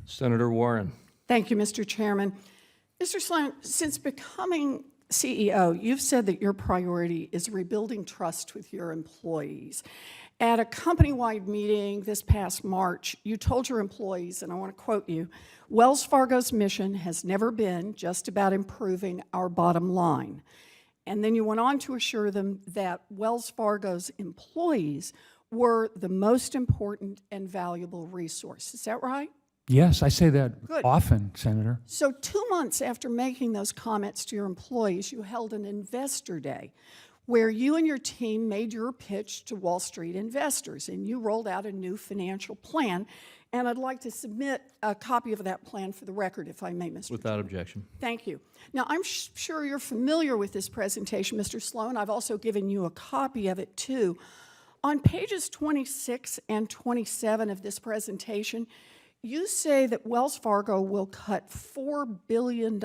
Senator Warren. Thank you, Mr. Chairman. Mr. Sloan, since becoming CEO, you've said that your priority is rebuilding trust with your employees. At a company-wide meeting this past March, you told your employees, and I want to quote you, "Wells Fargo's mission has never been just about improving our bottom line." And then you went on to assure them that Wells Fargo's employees were the most important and valuable resource. Is that right? Yes, I say that Good. often, Senator. So 2 months after making those comments to your employees, you held an investor day where you and your team made your pitch to Wall Street investors, and you rolled out a new financial plan. And I'd like to submit a copy of that plan for the record, if I may, Mr. Without objection. Thank you. Now, I'm sure you're familiar with this presentation, Mr. Sloan. I've also given you a copy of it, too. On pages 26 and 27 of this presentation, you say that Wells Fargo will cut $4 billion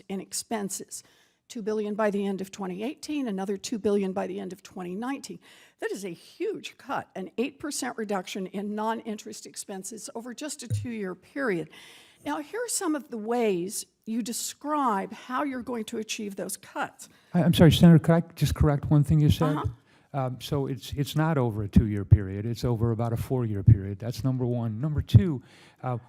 in expenses, $2 billion by the end of 2018, another $2 billion by the end of 2019. That is a huge cut, an 8% reduction in non-interest expenses over just a 2-year period. Now, here are some of the ways you describe how you're going to achieve those cuts. I'm sorry, Senator, could I just correct one thing you said? Uh-huh. So it's not over a 2-year period. It's over about a 4-year period. That's number one. Number two,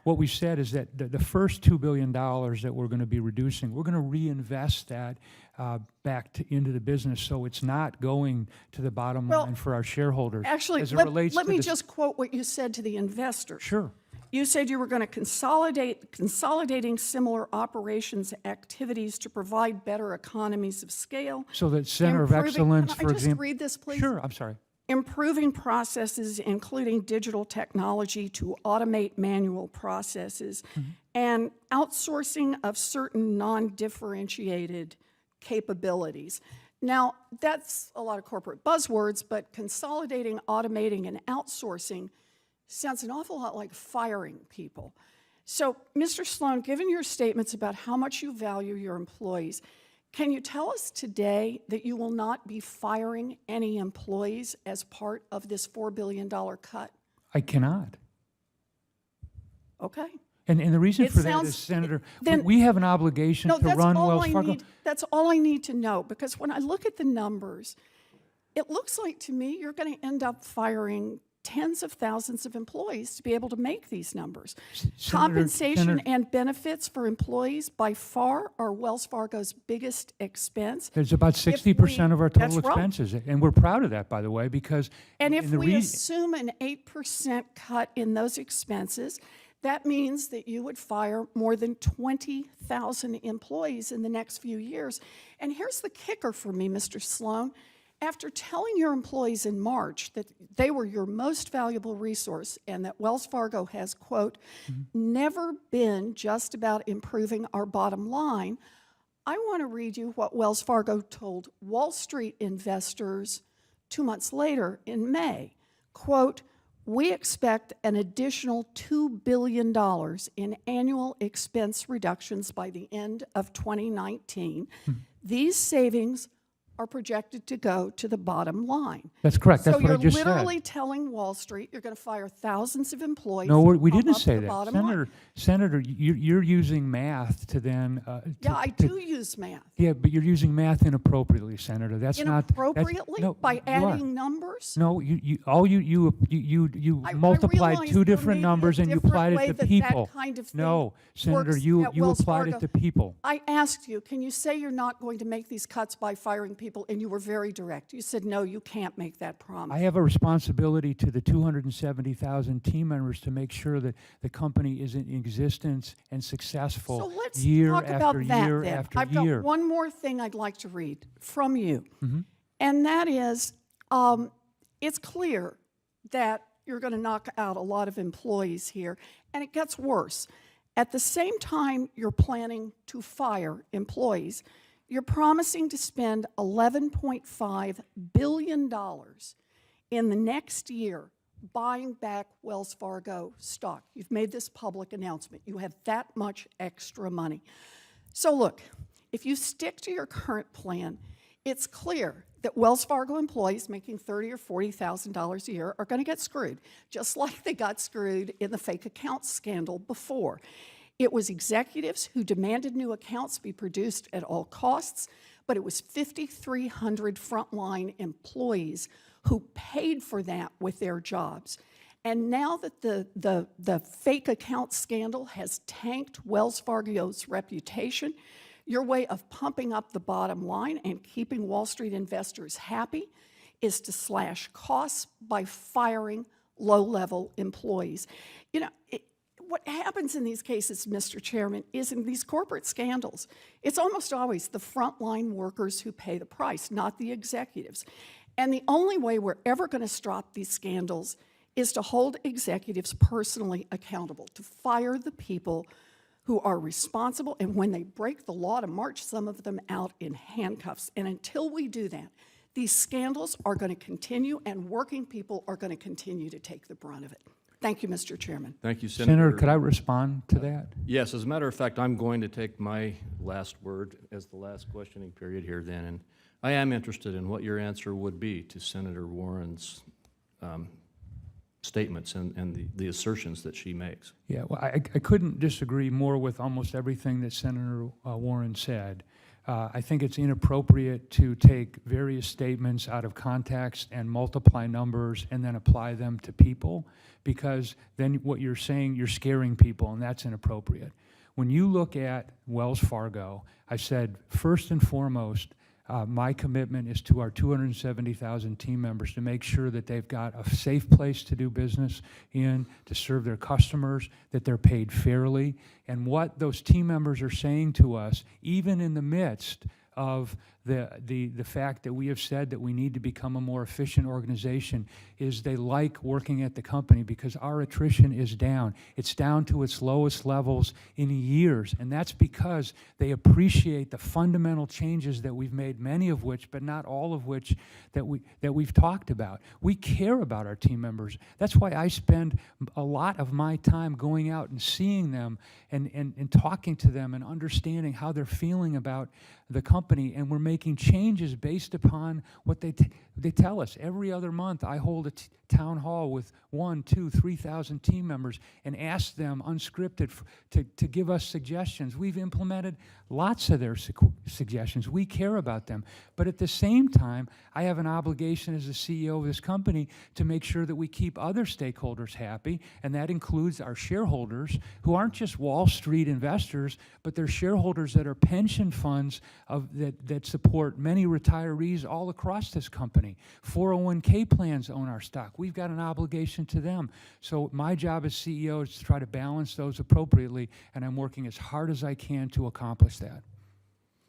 what we said is that the first $2 billion that we're going to be reducing, we're going to reinvest that back into the business, so it's not going to the bottom line for our shareholders. Actually, as it let relates me to just quote what you said to the investors. Sure. You said you were going to consolidating similar operations activities to provide better economies of scale. So that Center of Excellence, Can I for just example. read this, please? Sure, I'm sorry. Improving processes, including digital technology to automate manual processes, and outsourcing of certain non-differentiated capabilities. Now, that's a lot of corporate buzzwords, but consolidating, automating, and outsourcing sounds an awful lot like firing people. So, Mr. Sloan, given your statements about how much you value your employees, can you tell us today that you will not be firing any employees as part of this $4 billion cut? I cannot. Okay. And the reason It for that sounds- is, Senator, then- we have an obligation No, to that's run all Wells I Fargo. need. That's all I need to know, because when I look at the numbers, it looks like to me you're going to end up firing tens of thousands of employees to be able to make these numbers. Compensation and benefits for employees by far are Wells Fargo's biggest expense. There's about 60% of our total That's right. expenses, and we're proud of that, by the way, because And if in the we assume an 8% cut in those expenses, that means that you would fire more than 20,000 employees in the next few years. And here's the kicker for me, Mr. Sloan. After telling your employees in March that they were your most valuable resource and that Wells Fargo has, quote, never been just about improving our bottom line, I want to read you what Wells Fargo told Wall Street investors 2 months later in May. Quote, "We expect an additional $2 billion in annual expense reductions by the end of 2019. These savings are projected to go to the bottom line." that's correct. That's So what I you're just literally said. telling Wall Street you're going to fire thousands of employees. No, to we bump didn't up say the that. bottom line. Senator, you're using math to then... Yeah, I do use math. Yeah, but you're using math inappropriately, Senator. That's not... that's- Inappropriately? no, By you are. adding numbers? No, you I multiplied realize two there different may be a numbers and you different applied way it to that people. that kind of thing No, Senator, works you at Wells applied Fargo. it to people. I asked you, can you say you're not going to make these cuts by firing people? And you were very direct. You said, no, you can't make that promise. I have a responsibility to the 270,000 team members to make sure that the company is in existence and successful So let's year talk after about that year then. after I've year. got one more thing I'd like to read from you. Mm-hmm. And that is, it's clear that you're going to knock out a lot of employees here, and it gets worse. At the same time you're planning to fire employees, you're promising to spend $11.5 billion in the next year buying back Wells Fargo stock. You've made this public announcement. You have that much extra money. So look, if you stick to your current plan, it's clear that Wells Fargo employees making $30,000 or $40,000 a year are going to get screwed, just like they got screwed in the fake accounts scandal before. It was executives who demanded new accounts be produced at all costs, but it was 5,300 frontline employees who paid for that with their jobs. And now that the fake account scandal has tanked Wells Fargo's reputation, your way of pumping up the bottom line and keeping Wall Street investors happy is to slash costs by firing low-level employees. You know, what happens in these cases, Mr. Chairman, is in these corporate scandals, it's almost always the frontline workers who pay the price, not the executives. And the only way we're ever going to stop these scandals is to hold executives personally accountable, to fire the people who are responsible, and when they break the law, to march some of them out in handcuffs. And until we do that, these scandals are going to continue, and working people are going to continue to take the brunt of it. Thank you, Mr. Chairman. Thank you, Senator. Senator, could I respond to that? Yes, as a matter of fact, I'm going to take my last word as the last questioning period here then, and I am interested in what your answer would be to Senator Warren's statements and the assertions that she makes. Yeah, well, I couldn't disagree more with almost everything that Senator Warren said. I think it's inappropriate to take various statements out of context and multiply numbers and then apply them to people, because then what you're saying, you're scaring people, and that's inappropriate. When you look at Wells Fargo, I said, first and foremost, my commitment is to our 270,000 team members to make sure that they've got a safe place to do business in, to serve their customers, that they're paid fairly. And what those team members are saying to us, even in the midst of the fact that we have said that we need to become a more efficient organization, is they like working at the company because our attrition is down. It's down to its lowest levels in years, and that's because they appreciate the fundamental changes that we've made, many of which, but not all of which, that we've talked about. We care about our team members. That's why I spend a lot of my time going out and seeing them and talking to them and understanding how they're feeling about the company, and we're making changes based upon what they tell us. Every other month, I hold a town hall with 1,000, 2,000, 3,000 team members and ask them, unscripted, to give us suggestions. We've implemented lots of their suggestions. We care about them. But at the same time, I have an obligation as the CEO of this company to make sure that we keep other stakeholders happy, and that includes our shareholders, who aren't just Wall Street investors, but they're shareholders that are pension funds that support many retirees all across this company. 401k plans own our stock. We've got an obligation to them. So my job as CEO is to try to balance those appropriately, and I'm working as hard as I can to accomplish that.